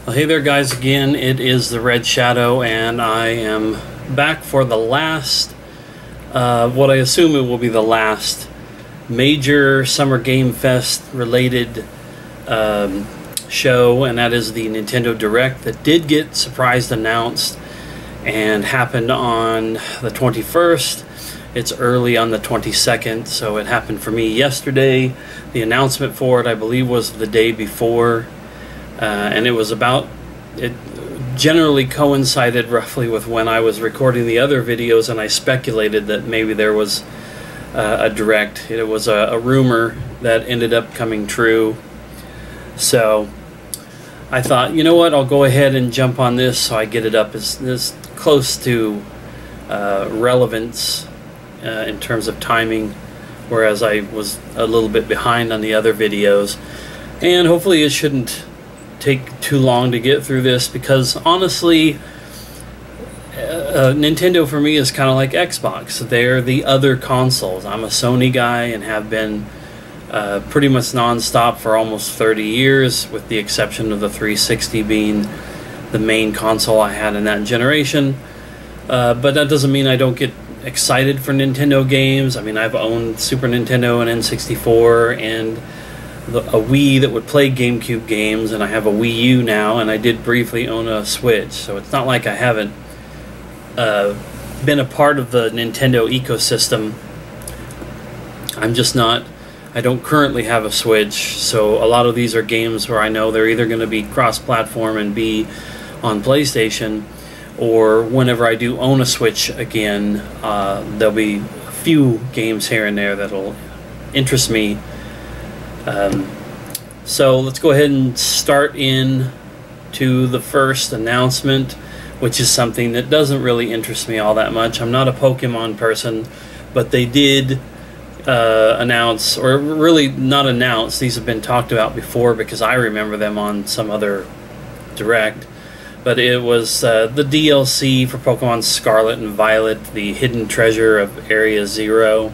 Well, hey there guys, again, it is the Red Shadow, and I am back for the last, what I assume it will be the last major Summer Game Fest related show, and that is the Nintendo Direct that did get surprise announced and happened on the 21st. It's early on the 22nd, so it happened for me yesterday. The announcement for it, I believe, was the day before. And it generally coincided roughly with when I was recording the other videos, and I speculated that maybe there was a direct. It was a rumor that ended up coming true. So I thought, you know what, I'll go ahead and jump on this so I get it up as close to relevance in terms of timing, whereas I was a little bit behind on the other videos. And hopefully it shouldn't take too long to get through this, because honestly, Nintendo for me is kind of like Xbox. They're the other consoles. I'm a Sony guy and have been pretty much non-stop for almost 30 years, with the exception of the 360 being the main console I had in that generation. But that doesn't mean I don't get excited for Nintendo games. I mean, I've owned Super Nintendo and N64 and a Wii that would play GameCube games, and I have a Wii U now, and I did briefly own a Switch, so it's not like I haven't been a part of the Nintendo ecosystem. I'm just not, I don't currently have a Switch, so a lot of these are games where I know they're either going to be cross-platform and be on PlayStation, or whenever I do own a Switch again, there'll be a few games here and there that'll interest me. So let's go ahead and start in to the first announcement, which is something that doesn't really interest me all that much. I'm not a Pokemon person, but they did announce, or really not announce, these have been talked about before because I remember them on some other Direct, but it was the DLC for Pokemon Scarlet and Violet, the Hidden Treasure of Area Zero.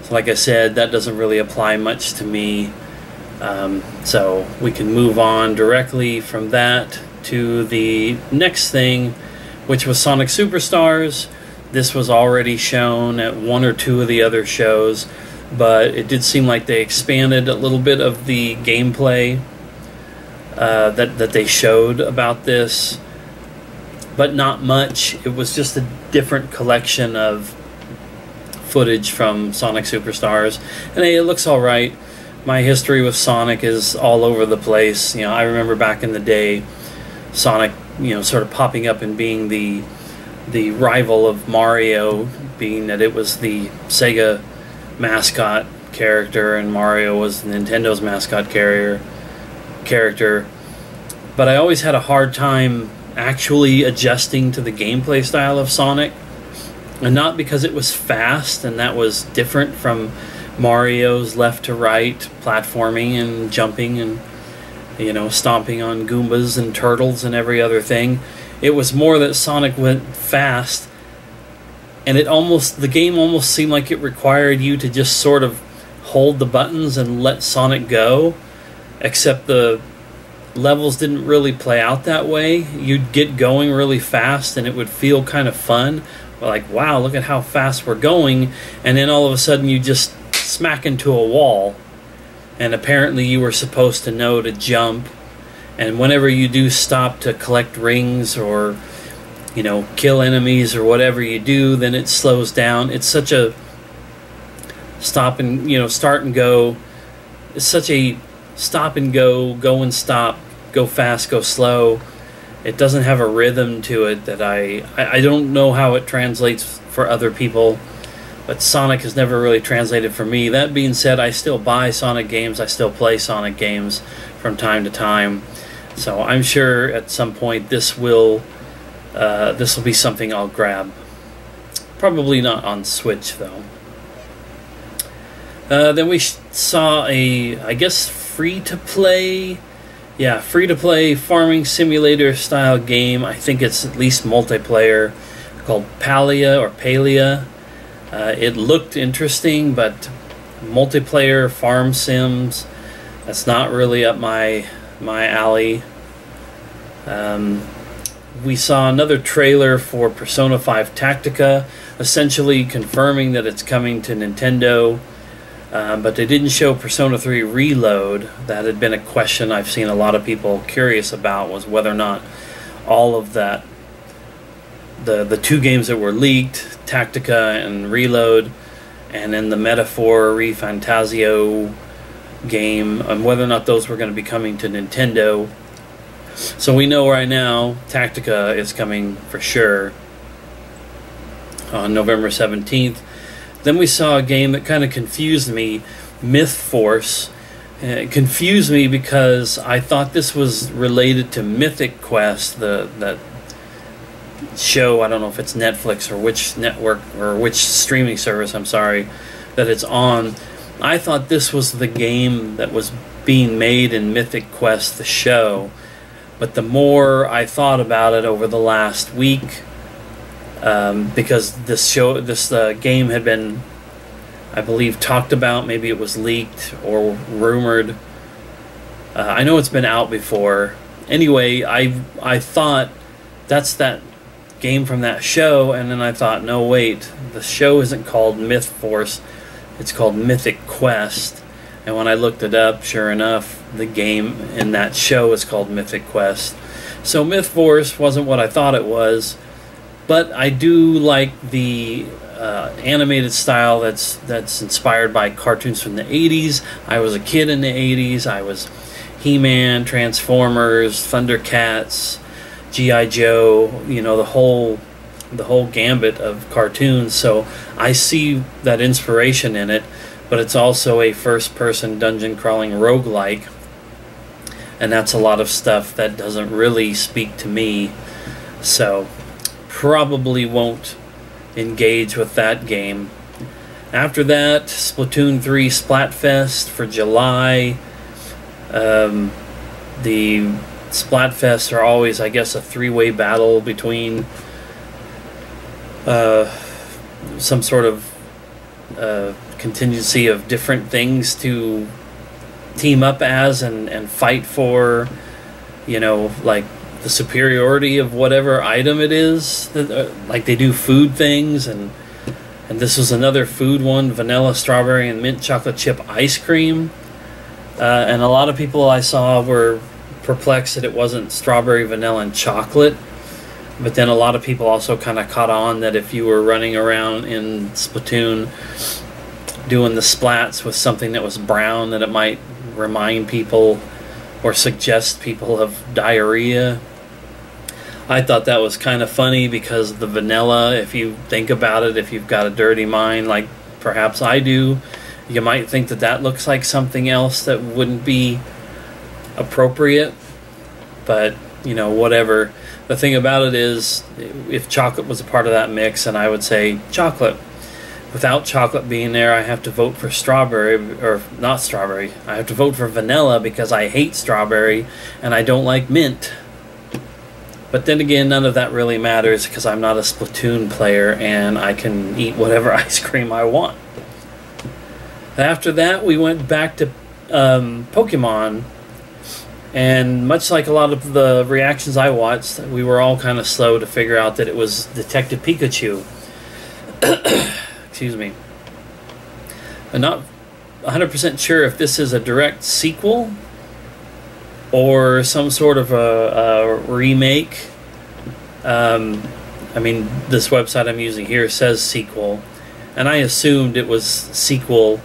So like I said, that doesn't really apply much to me. So we can move on directly from that to the next thing, which was Sonic Superstars. This was already shown at one or two of the other shows, but it did seem like they expanded a little bit of the gameplay that they showed about this, but not much. It was just a different collection of footage from Sonic Superstars, and hey, it looks all right. My history with Sonic is all over the place. You know, I remember back in the day, Sonic, you know, sort of popping up and being the rival of Mario, being that it was the Sega mascot character and Mario was Nintendo's mascot character. But I always had a hard time actually adjusting to the gameplay style of Sonic. And not because it was fast, and that was different from Mario's left to right platforming and jumping and, you know, stomping on Goombas and turtles and every other thing. It was more that Sonic went fast, and the game almost seemed like it required you to just sort of hold the buttons and let Sonic go, except the levels didn't really play out that way. You'd get going really fast and it would feel kind of fun. Like, wow, look at how fast we're going, and then all of a sudden you just smack into a wall, and apparently you were supposed to know to jump, and whenever you do stop to collect rings or, you know, kill enemies or whatever you do, then it slows down. It's such a stop and, you know, start and go. It's such a stop and go and stop, go fast, go slow. It doesn't have a rhythm to it that I don't know how it translates for other people, but Sonic has never really translated for me. That being said, I still buy Sonic games. I still play Sonic games from time to time. So I'm sure at some point this will be something I'll grab. Probably not on Switch though. Then we saw I guess free-to-play. Yeah, free-to-play farming simulator style game. I think it's at least multiplayer, called Palia. It looked interesting, but multiplayer farm sims, that's not really up my alley. We saw another trailer for Persona 5 Tactica, essentially confirming that it's coming to Nintendo, but they didn't show Persona 3 Reload. That had been a question I've seen a lot of people curious about, was whether or not all of that, the two games that were leaked, Tactica and Reload, and then the Metaphor ReFantazio game, and whether or not those were going to be coming to Nintendo. So we know right now Tactica is coming for sure on November 17th. Then we saw a game that kind of confused me, Myth Force. It confused me because I thought this was related to Mythic Quest, that show. I don't know if it's Netflix or which network or which streaming service, I'm sorry, that it's on. I thought this was the game that was being made in Mythic Quest, the show. But the more I thought about it over the last week, because this game had been, I believe, talked about, maybe it was leaked or rumored. I know it's been out before. Anyway, I thought that's that game from that show, and then I thought, no, wait, the show isn't called Myth Force, it's called Mythic Quest. And when I looked it up, sure enough, the game in that show is called Mythic Quest. So Myth Force wasn't what I thought it was, but I do like the animated style that's inspired by cartoons from the 80s. I was a kid in the 80s. I was He-Man, Transformers, Thundercats, G.I. Joe, you know, the whole gambit of cartoons. So I see that inspiration in it, but it's also a first-person dungeon-crawling roguelike, and that's a lot of stuff that doesn't really speak to me, so probably won't engage with that game. After that, Splatoon 3 Splatfest for July. The Splatfests are always, I guess, a three-way battle between some sort of contingency of different things to team up as and fight for, you know, like the superiority of whatever item it is. Like they do food things, and this was another food one, vanilla, strawberry, and mint chocolate chip ice cream. And a lot of people I saw were perplexed that it wasn't strawberry, vanilla, and chocolate. But then a lot of people also kind of caught on that if you were running around in Splatoon doing the splats with something that was brown, that it might remind people or suggest people of diarrhea. I thought that was kind of funny because the vanilla, if you think about it, if you've got a dirty mind like perhaps I do, you might think that that looks like something else that wouldn't be appropriate. But, you know, whatever. The thing about it is, if chocolate was a part of that mix, and I would say chocolate. Without chocolate being there, I have to vote for strawberry, or not strawberry. I have to vote for vanilla because I hate strawberry and I don't like mint. But then again, none of that really matters because I'm not a Splatoon player and I can eat whatever ice cream I want. After that, we went back to Pokemon. And much like a lot of the reactions I watched, we were all kind of slow to figure out that it was Detective Pikachu. Excuse me. I'm not 100% sure if this is a direct sequel or some sort of a remake. I mean, this website I'm using here says sequel, and I assumed it was sequel.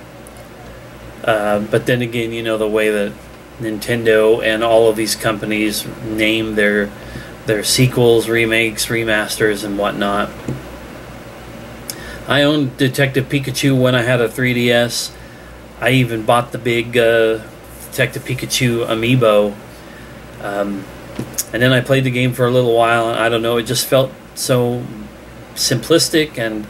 But then again, you know, the way that Nintendo and all of these companies name their sequels, remakes, remasters, and whatnot. I owned Detective Pikachu when I had a 3DS. I even bought the big Detective Pikachu amiibo. And then I played the game for a little while, and I don't know, it just felt so simplistic, and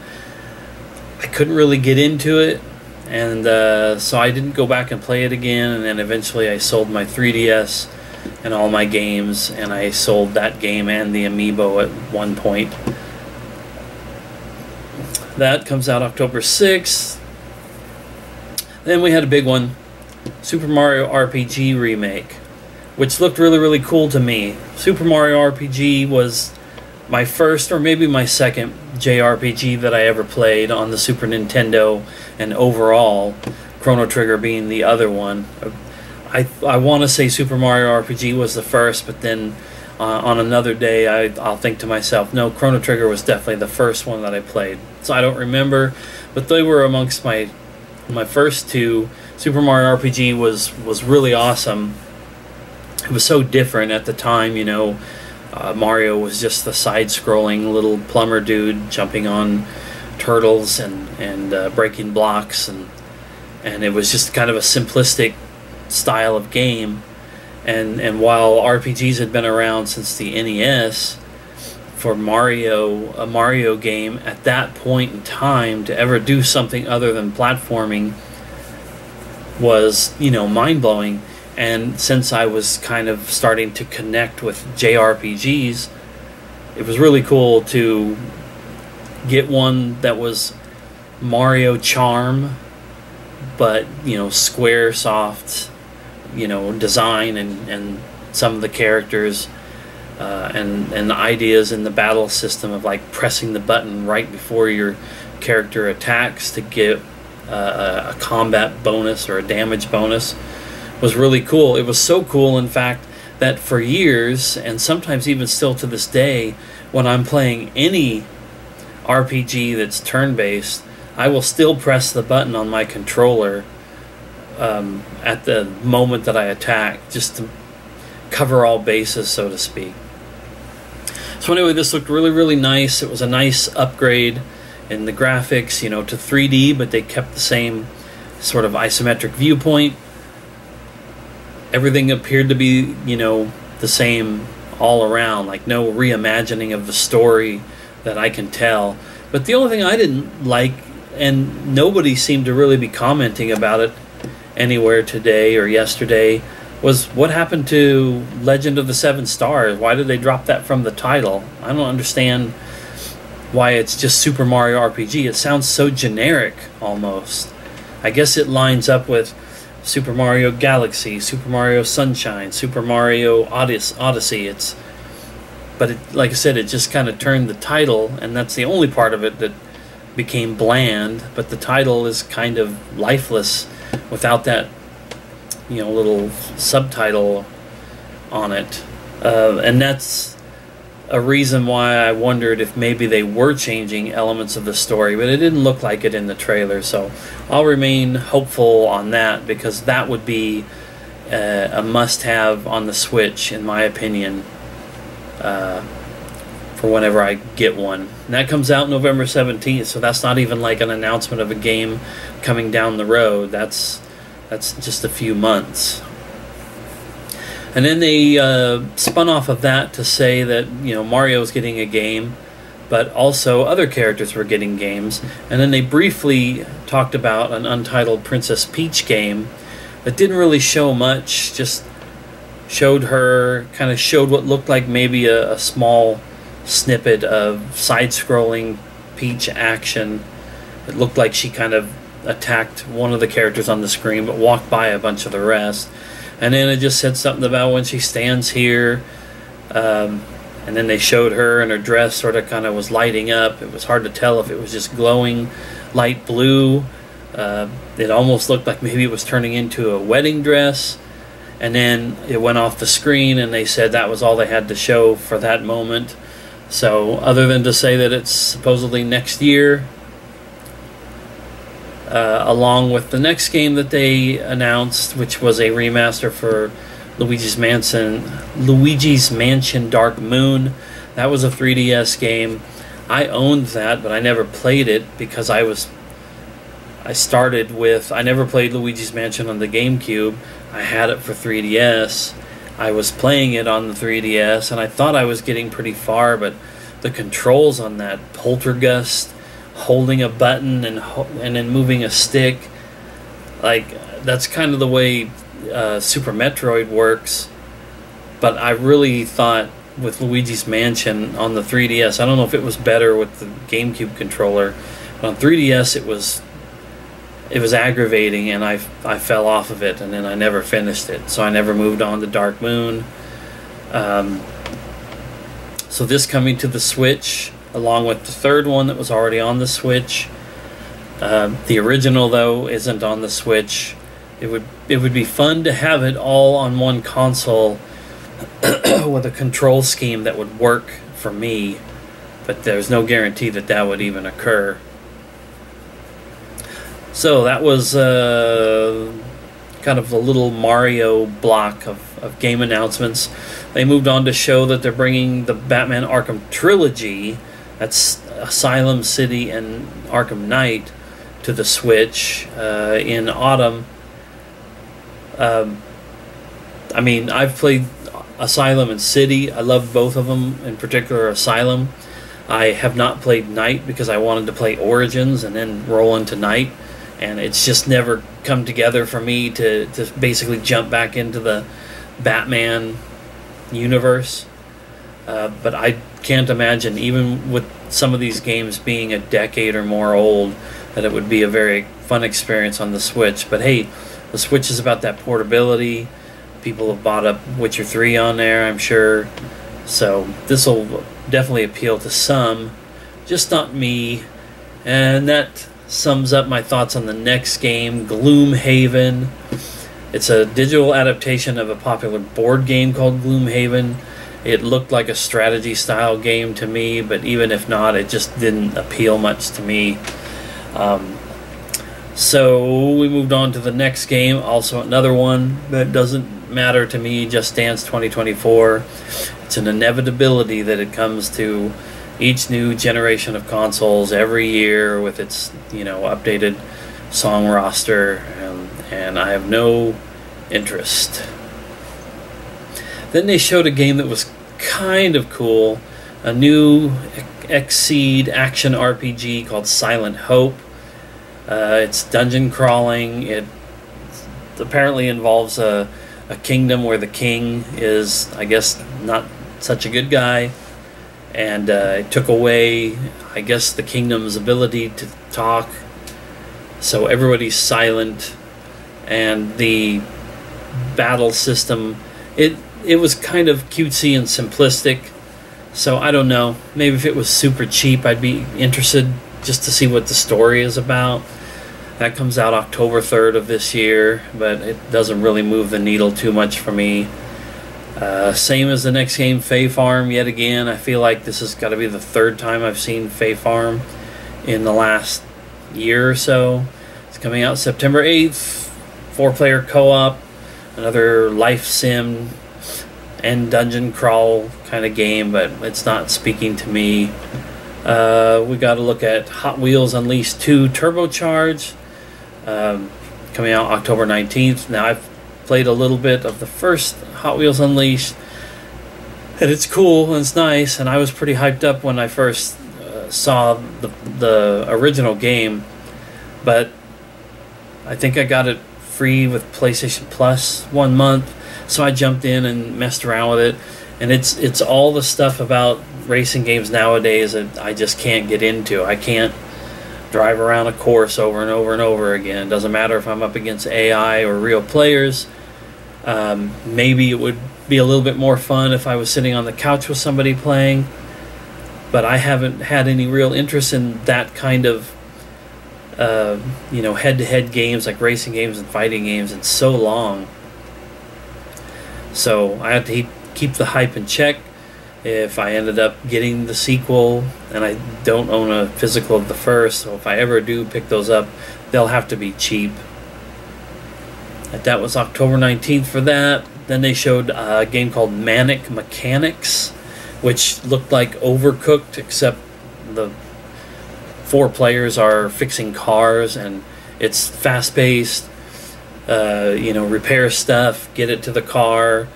I couldn't really get into it. And so I didn't go back and play it again, and then eventually I sold my 3DS and all my games, and I sold that game and the amiibo at one point. That comes out October 6th. Then we had a big one, Super Mario RPG Remake, which looked really, really cool to me. Super Mario RPG was my first, or maybe my second, JRPG that I ever played on the Super Nintendo, and overall, Chrono Trigger being the other one. I want to say Super Mario RPG was the first, but then on another day I'll think to myself, no, Chrono Trigger was definitely the first one that I played. So I don't remember, but they were amongst my first two. Super Mario RPG was really awesome. It was so different at the time, you know. Mario was just the side-scrolling little plumber dude jumping on turtles and breaking blocks, and it was just kind of a simplistic style of game. And while RPGs had been around since the NES, for a Mario game at that point in time to ever do something other than platforming was, you know, mind-blowing. And since I was kind of starting to connect with JRPGs, it was really cool to get one that was Mario charm, but, you know, Squaresoft, you know, design and some of the characters and the ideas in the battle system of like pressing the button right before your character attacks to get a combat bonus or a damage bonus was really cool. It was so cool, in fact, that for years, and sometimes even still to this day, when I'm playing any RPG that's turn-based, I will still press the button on my controller at the moment that I attack, just to cover all bases, so to speak. So anyway, this looked really, really nice. It was a nice upgrade in the graphics, you know, to 3D, but they kept the same sort of isometric viewpoint. Everything appeared to be, you know, the same all around, like no reimagining of the story that I can tell. But the only thing I didn't like, and nobody seemed to really be commenting about it anywhere today or yesterday, was what happened to Legend of the Seven Stars. Why did they drop that from the title? I don't understand why it's just Super Mario RPG. It sounds so generic almost. I guess it lines up with Super Mario Galaxy, Super Mario Sunshine, Super Mario Odyssey. But like I said, it just kind of turned the title, and that's the only part of it that became bland. But the title is kind of lifeless without that, you know, little subtitle on it. And that's a reason why I wondered if maybe they were changing elements of the story, but it didn't look like it in the trailer. So I'll remain hopeful on that, because that would be a must-have on the Switch, in my opinion, for whenever I get one. And that comes out November 17th, so that's not even like an announcement of a game coming down the road. That's just a few months. And then they spun off of that to say that, you know, Mario's getting a game, but also other characters were getting games. And then they briefly talked about an untitled Princess Peach game that didn't really show much, just showed her, kind of showed what looked like maybe a small snippet of side-scrolling Peach action. It looked like she kind of attacked one of the characters on the screen, but walked by a bunch of the rest. And then it just said something about when she stands here, and then they showed her, and her dress sort of kind of was lighting up. It was hard to tell if it was just glowing light blue. It almost looked like maybe it was turning into a wedding dress. And then it went off the screen, and they said that was all they had to show for that moment. So other than to say that it's supposedly next year, along with the next game that they announced, which was a remaster for Luigi's Mansion Dark Moon. That was a 3DS game. I owned that, but I never played it because I never played Luigi's Mansion on the GameCube. I had it for 3DS. I was playing it on the 3DS, and I thought I was getting pretty far, but the controls on that poltergust, holding a button and then moving a stick, like, that's kind of the way Super Metroid works. But I really thought with Luigi's Mansion on the 3DS, I don't know if it was better with the GameCube controller, but on 3DS it was it was aggravating, and I fell off of it, and then I never finished it. So I never moved on to Dark Moon. So this coming to the Switch, along with the third one that was already on the Switch. The original, though, isn't on the Switch. It would be fun to have it all on one console with a control scheme that would work for me, but there's no guarantee that that would even occur. So that was kind of a little Mario block of game announcements. They moved on to show that they're bringing the Batman Arkham trilogy, that's Asylum City and Arkham Knight, to the Switch in autumn. I mean, I've played Asylum and City. I love both of them, in particular Asylum. I have not played Knight because I wanted to play Origins and then roll into Knight, and it's just never come together for me to basically jump back into the Batman universe. But I can't imagine, even with some of these games being a decade or more old, that it would be a very fun experience on the Switch. But hey, the Switch is about that portability. People have bought up Witcher 3 on there, I'm sure. So this will definitely appeal to some, just not me. And that sums up my thoughts on the next game, Gloomhaven. It's a digital adaptation of a popular board game called Gloomhaven. It looked like a strategy style game to me, but even if not, it just didn't appeal much to me. So we moved on to the next game, also another one that doesn't matter to me, Just Dance 2024. It's an inevitability that it comes to each new generation of consoles every year with its, updated song roster, and I have no interest. Then they showed a game that was kind of cool, a new Xseed action RPG called Silent Hope. It's dungeon crawling. It apparently involves a kingdom where the king is, I guess, not such a good guy, and it took away, I guess, the kingdom's ability to talk, so everybody's silent, and the battle system, it was kind of cutesy and simplistic. So I don't know, maybe if it was super cheap I'd be interested just to see what the story is about. That comes out October 3rd of this year, but it doesn't really move the needle too much for me. Same as the next game, Fae Farm, yet again. I feel like this has got to be the third time I've seen Fae Farm in the last year or so. It's coming out September 8th, 4-player co-op, another life sim and dungeon crawl kind of game, but it's not speaking to me. We got to look at Hot Wheels Unleashed 2 Turbocharged, coming out October 19th. Now, I've played a little bit of the first Hot Wheels Unleashed, and it's cool and it's nice, and I was pretty hyped up when I first saw the original game, but I think I got it free with PlayStation Plus 1 month, so I jumped in and messed around with it, and it's all the stuff about racing games nowadays that I just can't get into. I can't drive around a course over and over and over again. It doesn't matter if I'm up against AI or real players. Maybe it would be a little bit more fun if I was sitting on the couch with somebody playing, but I haven't had any real interest in that kind of head-to-head games like racing games and fighting games in so long. So I have to keep the hype in check. If I ended up getting the sequel, and I don't own a physical of the first, so if I ever do pick those up, they'll have to be cheap. That was October 19th for that. Then they showed a game called Manic Mechanics, which looked like Overcooked, except the 4 players are fixing cars, and it's fast-paced. Repair stuff, get it to the car,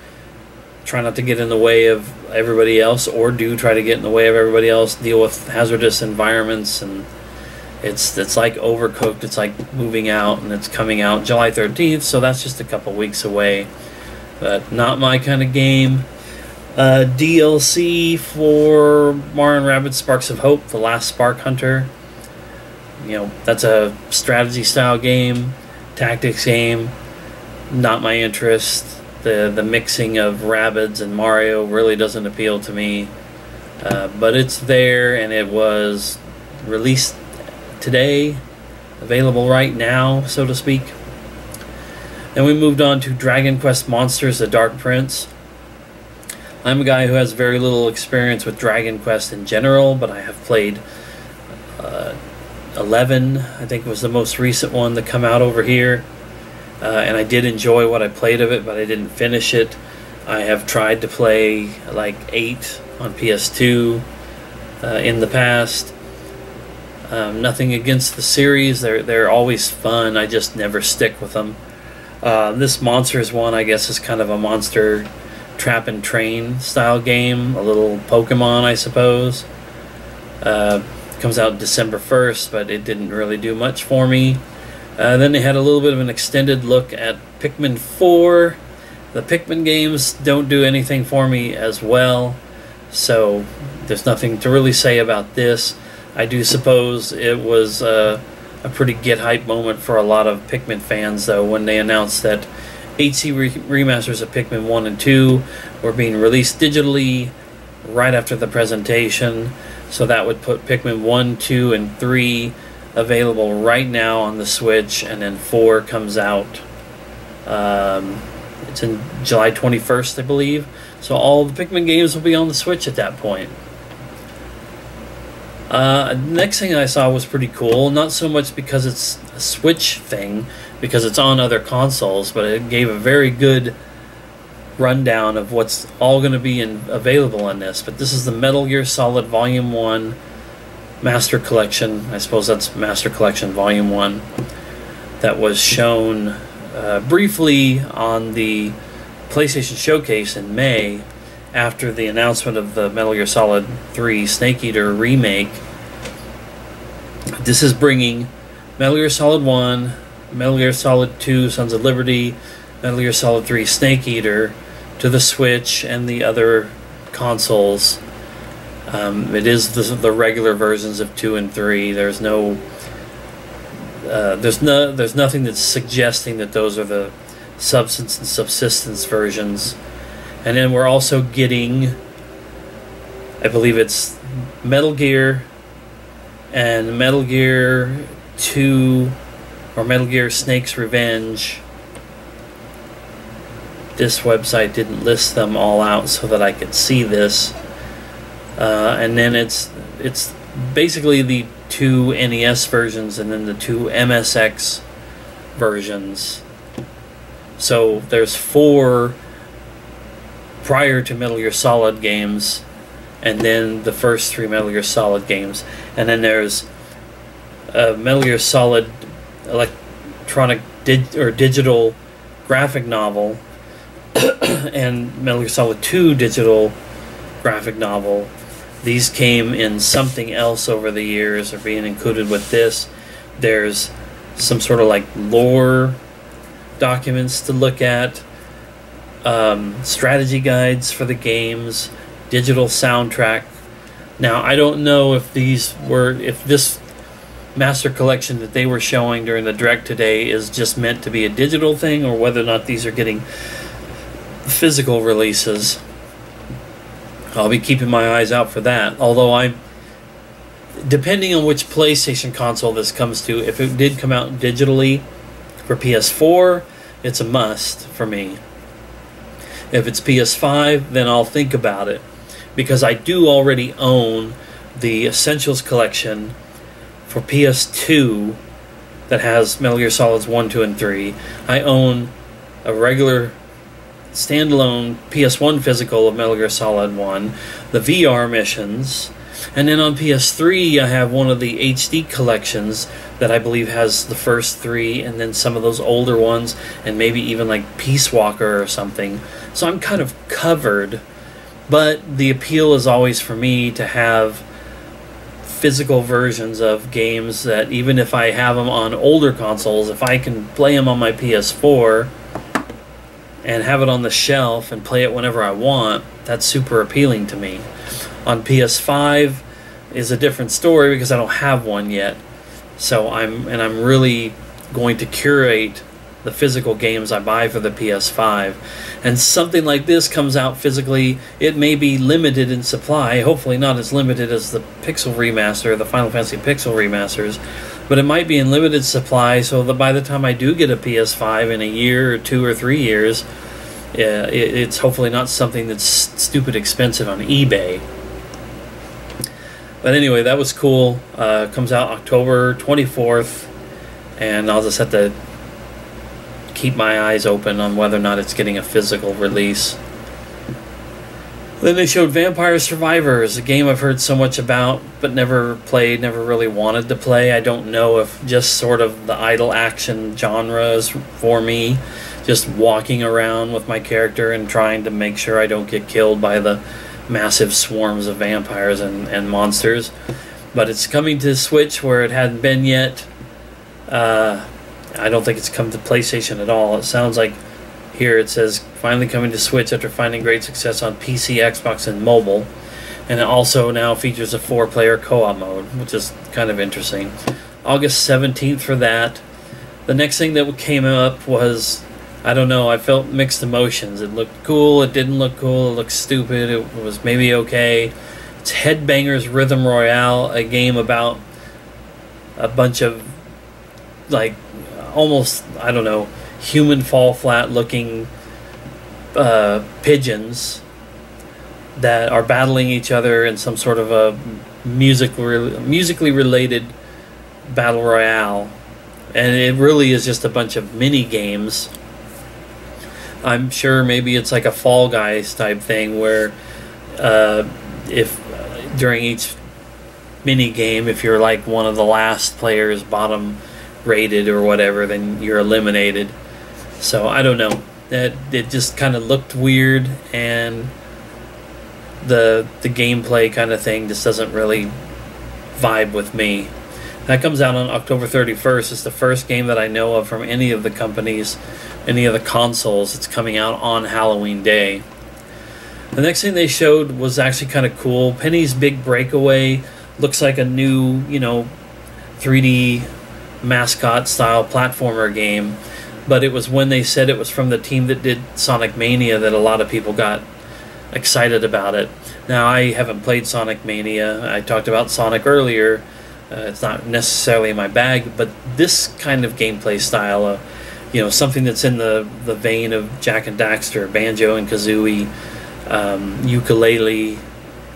try not to get in the way of everybody else, or do try to get in the way of everybody else, deal with hazardous environments, and it's like Overcooked. It's like Moving Out, and it's coming out July 13th, so that's just a couple weeks away, but not my kind of game. DLC for Mario & Rabbids Sparks of Hope, The Last Spark Hunter. that's a strategy style game, tactics game, not my interest. The mixing of Rabbids and Mario really doesn't appeal to me. But it's there, and it was released today, available right now, so to speak. Then we moved on to Dragon Quest Monsters: The Dark Prince. I'm a guy who has very little experience with Dragon Quest in general, but I have played 11, I think was the most recent one to come out over here. And I did enjoy what I played of it, but I didn't finish it. I have tried to play like 8 on PS2 in the past. Nothing against the series. They're always fun. I just never stick with them. This Monsters one, I guess, is kind of a monster trap and train style game. A little Pokemon, I suppose. Comes out December 1st, but it didn't really do much for me. Then they had a little bit of an extended look at Pikmin 4. The Pikmin games don't do anything for me as well, so there's nothing to really say about this. I do suppose it was a pretty get-hype moment for a lot of Pikmin fans, though, when they announced that HD remasters of Pikmin 1 and 2 were being released digitally right after the presentation. So that would put Pikmin 1, 2, and 3 available right now on the Switch, and then 4 comes out. It's in July 21st, I believe. So all the Pikmin games will be on the Switch at that point. Next thing I saw was pretty cool. Not so much because it's a Switch thing, because it's on other consoles, but it gave a very good rundown of what's all going to be available in this. But this is the Metal Gear Solid Volume 1 Master Collection. I suppose that's Master Collection Volume 1. That was shown briefly on the PlayStation Showcase in May after the announcement of the Metal Gear Solid 3 Snake Eater remake. This is bringing Metal Gear Solid 1, Metal Gear Solid 2 Sons of Liberty, Metal Gear Solid 3 Snake Eater to the Switch and the other consoles. It is the regular versions of 2 and 3. There's nothing that's suggesting that those are the substance and subsistence versions. And then we're also getting, I believe it's Metal Gear and Metal Gear 2 or Metal Gear Snake's Revenge. This website didn't list them all out so that I could see this. And then it's basically the 2 NES versions and then the 2 MSX versions. So there's 4 prior to Metal Gear Solid games, and then the first 3 Metal Gear Solid games. And then there's Metal Gear Solid electronic digital graphic novel and Metal Gear Solid 2 digital graphic novel. These came in something else over the years, are being included with this. There's some sort of like lore documents to look at, strategy guides for the games, digital soundtrack. Now, I don't know if this Master Collection that they were showing during the Direct today is just meant to be a digital thing, or whether or not these are getting physical releases. I'll be keeping my eyes out for that. Although depending on which PlayStation console this comes to, if it did come out digitally for PS4, it's a must for me. If it's PS5, then I'll think about it, because I do already own the Essentials Collection for PS2 that has Metal Gear Solids 1, 2, and 3. I own a regular standalone PS1 physical of Metal Gear Solid 1, the VR missions, and then on PS3 I have one of the HD collections that I believe has the first 3 and then some of those older ones, and maybe even like Peace Walker or something. So I'm kind of covered, but the appeal is always for me to have physical versions of games that, even if I have them on older consoles, if I can play them on my PS4 and have it on the shelf and play it whenever I want, that's super appealing to me. On PS5 is a different story because I don't have one yet. So I'm really going to curate the physical games I buy for the PS5. And something like this comes out physically, it may be limited in supply, hopefully not as limited as the Pixel Remaster, the Final Fantasy Pixel Remasters, but it might be in limited supply, so that by the time I do get a PS5 in a year or 2 or 3 years, it's hopefully not something that's stupid expensive on eBay. But anyway, that was cool. Comes out October 24th, and I'll just have to keep my eyes open on whether or not it's getting a physical release. Then they showed Vampire Survivors, a game I've heard so much about but never played, never really wanted to play. I don't know if just sort of the idle action genre is for me, just walking around with my character and trying to make sure I don't get killed by the massive swarms of vampires and monsters. But it's coming to Switch where it hadn't been yet. I don't think it's come to PlayStation at all. It sounds like here it says finally coming to Switch after finding great success on PC, Xbox, and mobile. And it also now features a 4-player co-op mode, which is kind of interesting. August 17th for that. The next thing that came up was, I don't know, I felt mixed emotions. It looked cool, it didn't look cool, it looked stupid, it was maybe okay. It's Headbangers Rhythm Royale, a game about a bunch of, like, almost, I don't know, human fall flat looking pigeons that are battling each other in some sort of a musically related battle royale. And it really is just a bunch of mini games. I'm sure maybe it's like a Fall Guys type thing where if during each mini game, if you're like one of the last players, bottom rated or whatever, then you're eliminated. So I don't know. It just kind of looked weird, and the gameplay kind of thing just doesn't really vibe with me. That comes out on October 31st. It's the first game that I know of from any of the companies, any of the consoles. It's coming out on Halloween Day. The next thing they showed was actually kind of cool. Penny's Big Breakaway looks like a new, 3D mascot style platformer game, but it was when they said it was from the team that did Sonic Mania that a lot of people got excited about it. Now, I haven't played Sonic Mania. I talked about Sonic earlier. It's not necessarily my bag, but this kind of gameplay style, something that's in the vein of Jak and Daxter, Banjo and Kazooie, ukulele,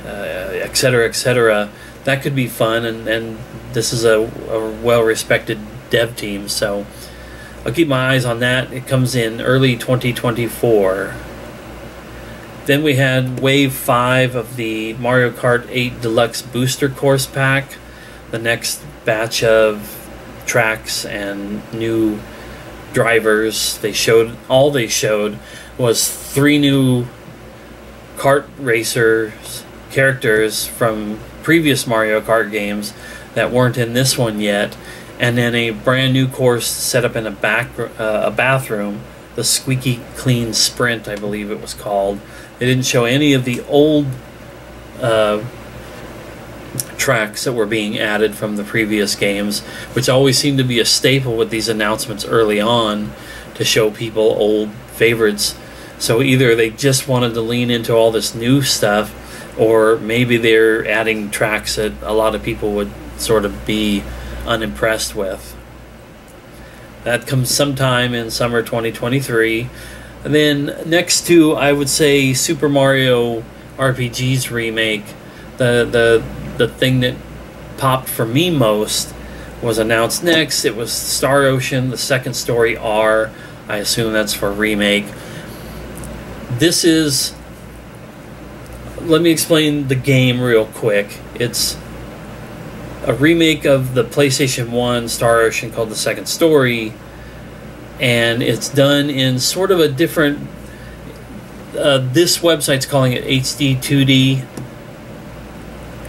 etc., that could be fun, and this is a well-respected dev team, so I'll keep my eyes on that. It comes in early 2024. Then we had Wave 5 of the Mario Kart 8 Deluxe Booster Course Pack, the next batch of tracks and new drivers. All they showed was 3 new kart racers characters from previous Mario Kart games that weren't in this one yet, and then a brand new course set up in a bathroom, the Squeaky Clean Sprint, I believe it was called. They didn't show any of the old tracks that were being added from the previous games, which always seemed to be a staple with these announcements early on, to show people old favorites. So either they just wanted to lean into all this new stuff, or maybe they're adding tracks that a lot of people would sort of be unimpressed with. That comes sometime in summer 2023. And then next to, I would say, Super Mario RPG's remake, the thing that popped for me most was announced next. It was Star Ocean, the Second Story R. I assume that's for remake. This is... Let me explain the game real quick. It's a remake of the PlayStation 1 Star Ocean called The Second Story, and it's done in sort of a different... this website's calling it HD 2D,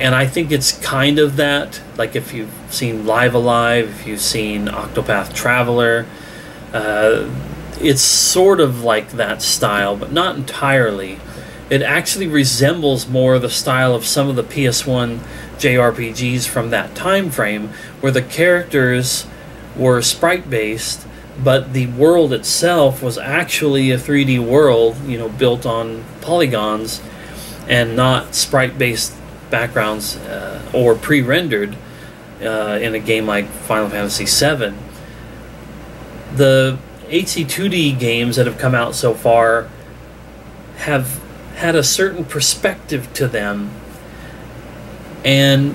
and I think it's kind of that. Like if you've seen Live Alive, if you've seen Octopath Traveler, it's sort of like that style, but not entirely. it actually resembles more the style of some of the PS1 JRPGs from that time frame, where the characters were sprite-based, but the world itself was actually a 3D world, you know, built on polygons and not sprite-based backgrounds or pre-rendered in a game like Final Fantasy VII. The HD 2D games that have come out so far have had a certain perspective to them, and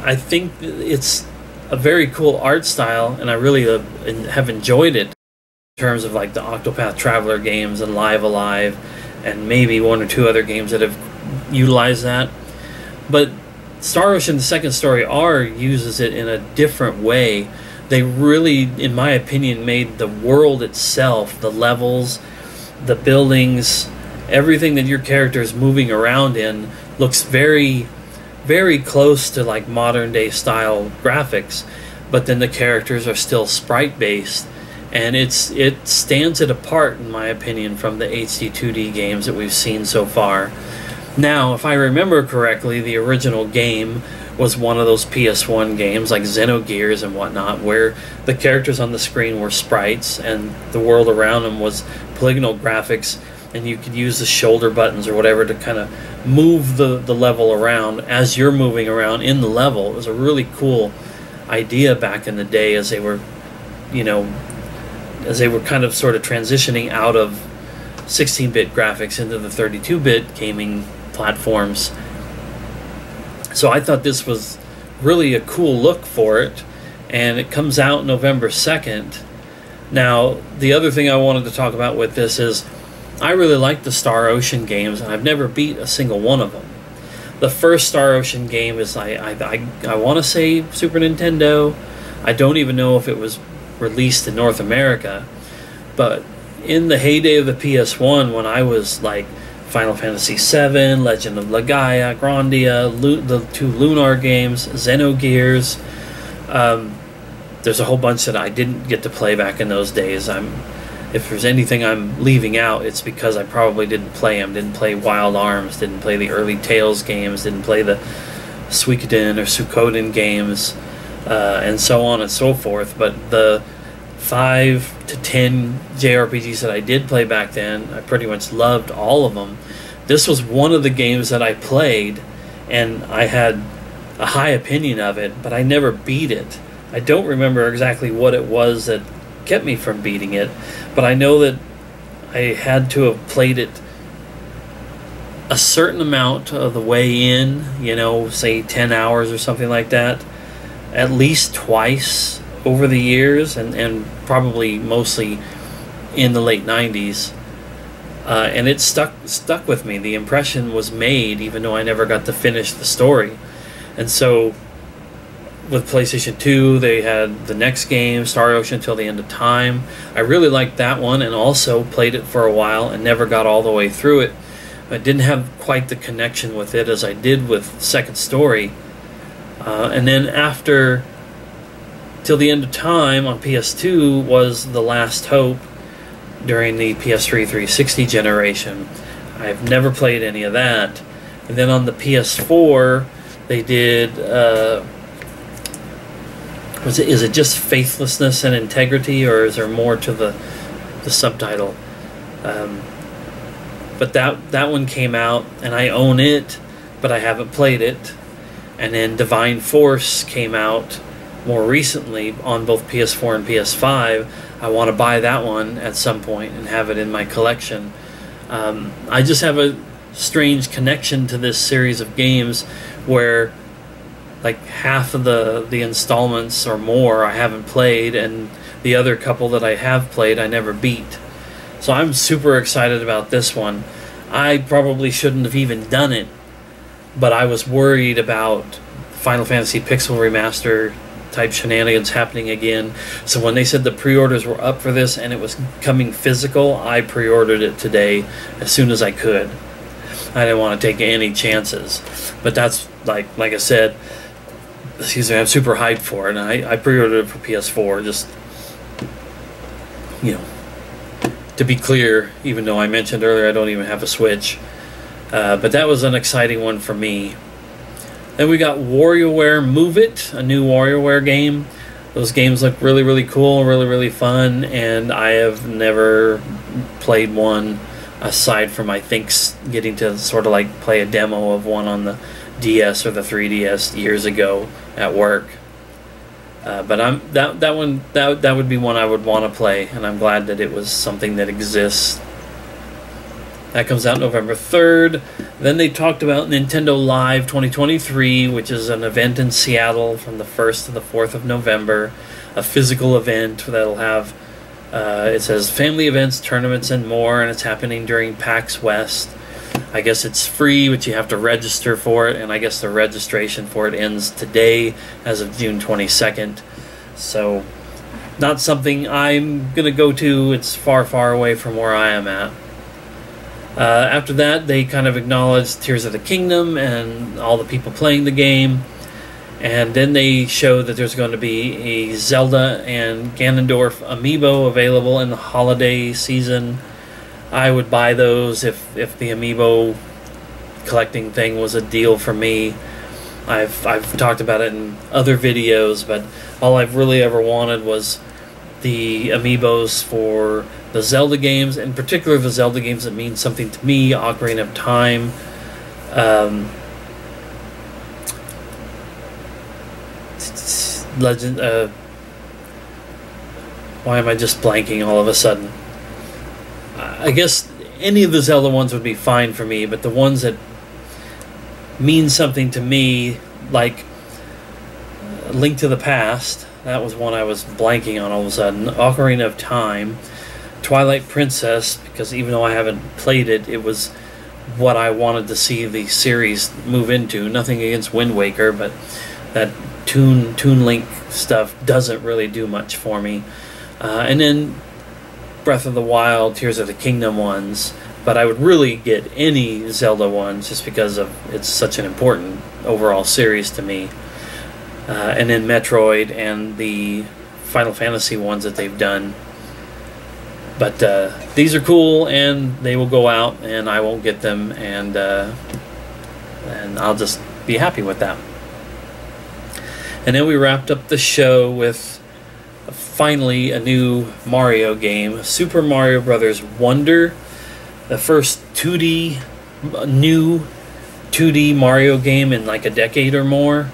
I think it's a very cool art style, and I really have enjoyed it in terms of like the Octopath Traveler games and Live Alive and maybe one or two other games that have utilized that. But Star Ocean: The Second Story R uses it in a different way. They really, in my opinion, made the world itself, the levels, the buildings, everything that your character is moving around in looks very, very close to like modern day style graphics, but then the characters are still sprite based, and it stands it apart, in my opinion, from the HD 2D games that we've seen so far. Now, if I remember correctly, the original game was one of those PS1 games like Xenogears and whatnot, where the characters on the screen were sprites and the world around them was polygonal graphics, and you could use the shoulder buttons or whatever to kind of move the level around as you're moving around in the level. It was a really cool idea back in the day, as they were, you know, as they were kind of sort of transitioning out of 16-bit graphics into the 32-bit gaming platforms. So I thought this was really a cool look for it, and it comes out November 2nd. Now, the other thing I wanted to talk about with this is I really like the Star Ocean games, and I've never beat a single one of them. The first Star Ocean game is, I want to say Super Nintendo. I don't even know if it was released in North America, but in the heyday of the PS1, when I was like Final Fantasy VII, Legend of Legaia, Grandia, the two Lunar games, Xenogears. There's a whole bunch that I didn't get to play back in those days. If there's anything I'm leaving out, it's because I probably didn't play them. Didn't play Wild Arms, didn't play the early Tales games, didn't play the Suikoden or Suikoden games, and so on and so forth. But the 5 to 10 JRPGs that I did play back then, I pretty much loved all of them. This was one of the games that I played, and I had a high opinion of it, but I never beat it. I don't remember exactly what it was that kept me from beating it, but I know that I had to have played it a certain amount of the way in, you know, say 10 hours or something like that, at least twice over the years, and probably mostly in the late 90s, and it stuck with me. The impression was made, even though I never got to finish the story. And so with PlayStation 2, they had the next game, Star Ocean Till the End of Time. I really liked that one, and also played it for a while and never got all the way through it. I didn't have quite the connection with it as I did with Second Story. And then after Till the End of Time on PS2 was The Last Hope during the PS3 360 generation. I've never played any of that. And then on the PS4, they did, is it just Faithlessness and Integrity, or is there more to the subtitle? But that one came out, and I own it, but I haven't played it. And then Divine Force came out more recently on both PS4 and PS5. I want to buy that one at some point and have it in my collection. I just have a strange connection to this series of games where like half of the installments or more I haven't played, and the other couple that I have played I never beat. So I'm super excited about this one. I probably shouldn't have even done it, but I was worried about Final Fantasy Pixel Remaster type shenanigans happening again. So when they said the pre-orders were up for this and it was coming physical, I pre-ordered it today as soon as I could. I didn't want to take any chances. But that's, like I said, excuse me, I'm super hyped for it, and I pre-ordered it for PS4. Just, you know, to be clear, even though I mentioned earlier I don't even have a Switch, But that was an exciting one for me. Then we got WarioWare Move It, a new WarioWare game. Those games look really, really cool, really, really fun, and I have never played one aside from, I think, getting to sort of like play a demo of one on the DS or the 3DS years ago at work. But that would be one I would want to play, and I'm glad that it was something that exists. That comes out November 3rd. Then they talked about Nintendo Live 2023, which is an event in Seattle from the 1st to the 4th of November. A physical event that'll have, it says, family events, tournaments, and more, and it's happening during PAX West. I guess it's free, but you have to register for it, and I guess the registration for it ends today as of June 22nd. So, not something I'm going to go to. It's far, far away from where I am at. After that, they kind of acknowledged Tears of the Kingdom and all the people playing the game. And then they showed that there's going to be a Zelda and Ganondorf amiibo available in the holiday season. I would buy those if the amiibo collecting thing was a deal for me. I've talked about it in other videos, but all I've really ever wanted was the amiibos for the Zelda games, in particular the Zelda games that mean something to me. Ocarina of Time, Legend. Why am I just blanking all of a sudden? I guess any of the Zelda ones would be fine for me, but the ones that mean something to me, like Link to the Past, that was one I was blanking on all of a sudden. Ocarina of Time, Twilight Princess, because even though I haven't played it, it was what I wanted to see the series move into. Nothing against Wind Waker, but that Toon Link stuff doesn't really do much for me. And then Breath of the Wild, Tears of the Kingdom ones, but I would really get any Zelda ones just because of it's such an important overall series to me. And then Metroid and the Final Fantasy ones that they've done. But these are cool, and they will go out, and I won't get them, and I'll just be happy with that. And then we wrapped up the show with finally a new Mario game, Super Mario Bros. Wonder, the first new 2D Mario game in like a decade or more.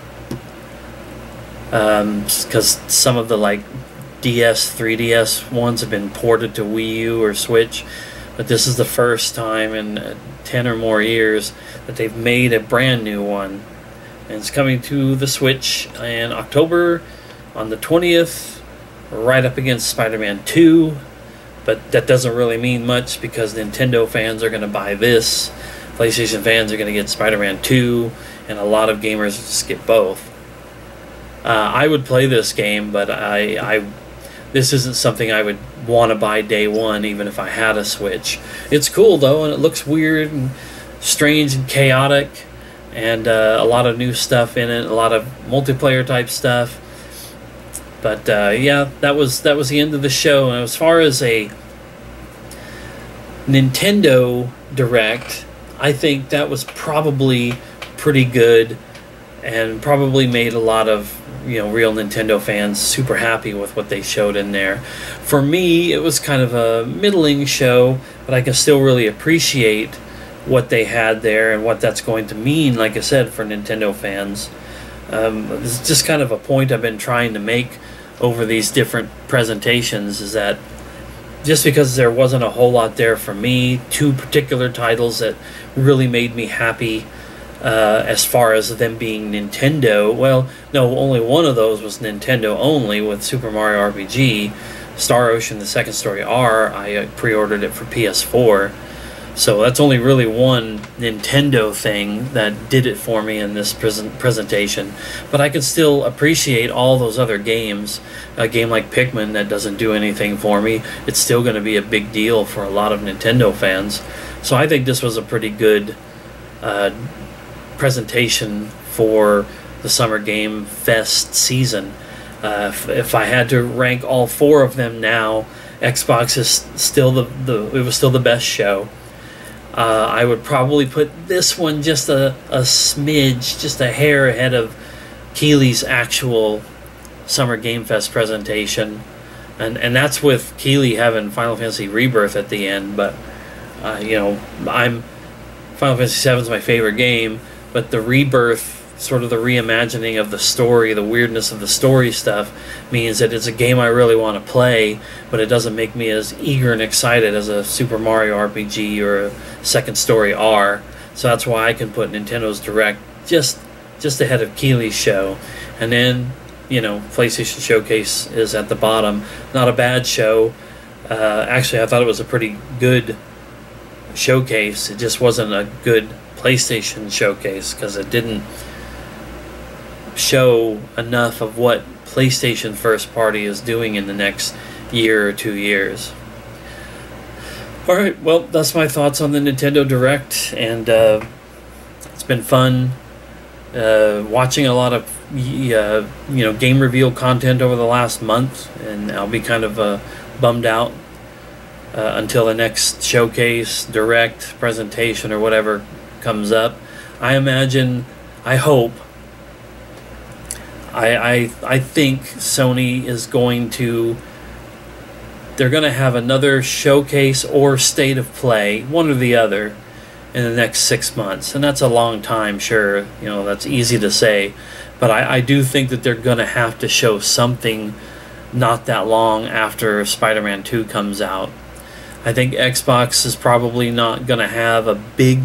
Because some of the like DS, 3DS ones have been ported to Wii U or Switch, but this is the first time in 10 or more years that they've made a brand new one. And it's coming to the Switch in October on the 20th, right up against Spider-Man 2, but that doesn't really mean much because Nintendo fans are going to buy this, PlayStation fans are going to get Spider-Man 2, and a lot of gamers just get both. I would play this game, but this isn't something I would want to buy day one, even if I had a Switch. It's cool, though, and it looks weird and strange and chaotic, and a lot of new stuff in it, a lot of multiplayer-type stuff. But, yeah, that was the end of the show. And as far as a Nintendo Direct, I think that was probably pretty good and probably made a lot of real Nintendo fans super happy with what they showed in there. For me, it was kind of a middling show, but I can still really appreciate what they had there and what that's going to mean, like I said, for Nintendo fans. It's just kind of a point I've been trying to make over these different presentations, is that just because there wasn't a whole lot there for me, two particular titles that really made me happy, as far as them being Nintendo, well, no, only one of those was Nintendo only, with Super Mario RPG. Star Ocean, the Second Story R, I pre-ordered it for PS4. So that's only really one Nintendo thing that did it for me in this presentation. But I could still appreciate all those other games. A game like Pikmin that doesn't do anything for me, it's still going to be a big deal for a lot of Nintendo fans. So I think this was a pretty good presentation for the Summer Game Fest season. If I had to rank all four of them now, Xbox is still it was still the best show. I would probably put this one just a smidge, just a hair ahead of Keighley's actual Summer Game Fest presentation. And that's with Keighley having Final Fantasy Rebirth at the end. But, you know, Final Fantasy VII is my favorite game, but the Rebirth, sort of the reimagining of the story, the weirdness of the story stuff, means that it's a game I really want to play, but it doesn't make me as eager and excited as a Super Mario RPG or a Second Story R. So that's why I can put Nintendo's Direct just ahead of Keighley's show. And then, you know, PlayStation Showcase is at the bottom. Not a bad show. Actually, I thought it was a pretty good showcase. It just wasn't a good PlayStation showcase because it didn't show enough of what PlayStation first party is doing in the next year or 2 years. Alright, well, that's my thoughts on the Nintendo Direct, and it's been fun watching a lot of you know, game reveal content over the last month, and I'll be kind of bummed out until the next showcase, Direct, presentation, or whatever comes up. I imagine, I hope, I think Sony is going to, they're going to have another showcase or state of play, one or the other, in the next 6 months. And that's a long time, sure, you know, that's easy to say, but I do think that they're going to have to show something not that long after Spider-Man 2 comes out. I think Xbox is probably not going to have a big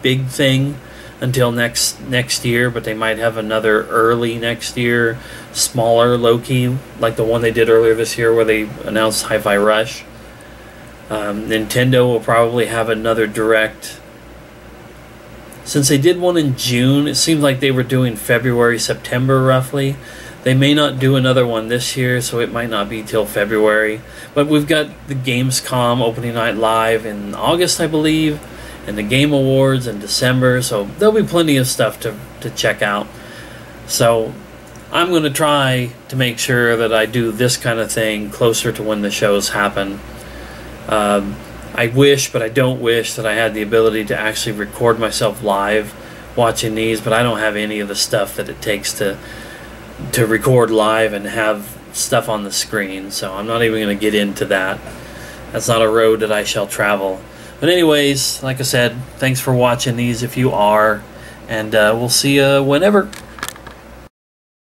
thing until next year, but they might have another early next year, smaller, low-key, like the one they did earlier this year where they announced Hi-Fi Rush. Nintendo will probably have another Direct. Since they did one in June, it seems like they were doing February, September roughly. They may not do another one this year, so it might not be till February. But we've got the Gamescom opening night live in August, I believe, and the Game Awards in December, so there'll be plenty of stuff to check out. So I'm going to try to make sure that I do this kind of thing closer to when the shows happen. I wish, but I don't wish, that I had the ability to actually record myself live watching these, but I don't have any of the stuff that it takes to record live and have stuff on the screen, so I'm not even going to get into that. That's not a road that I shall travel. But anyways, like I said, thanks for watching these if you are, and we'll see you whenever.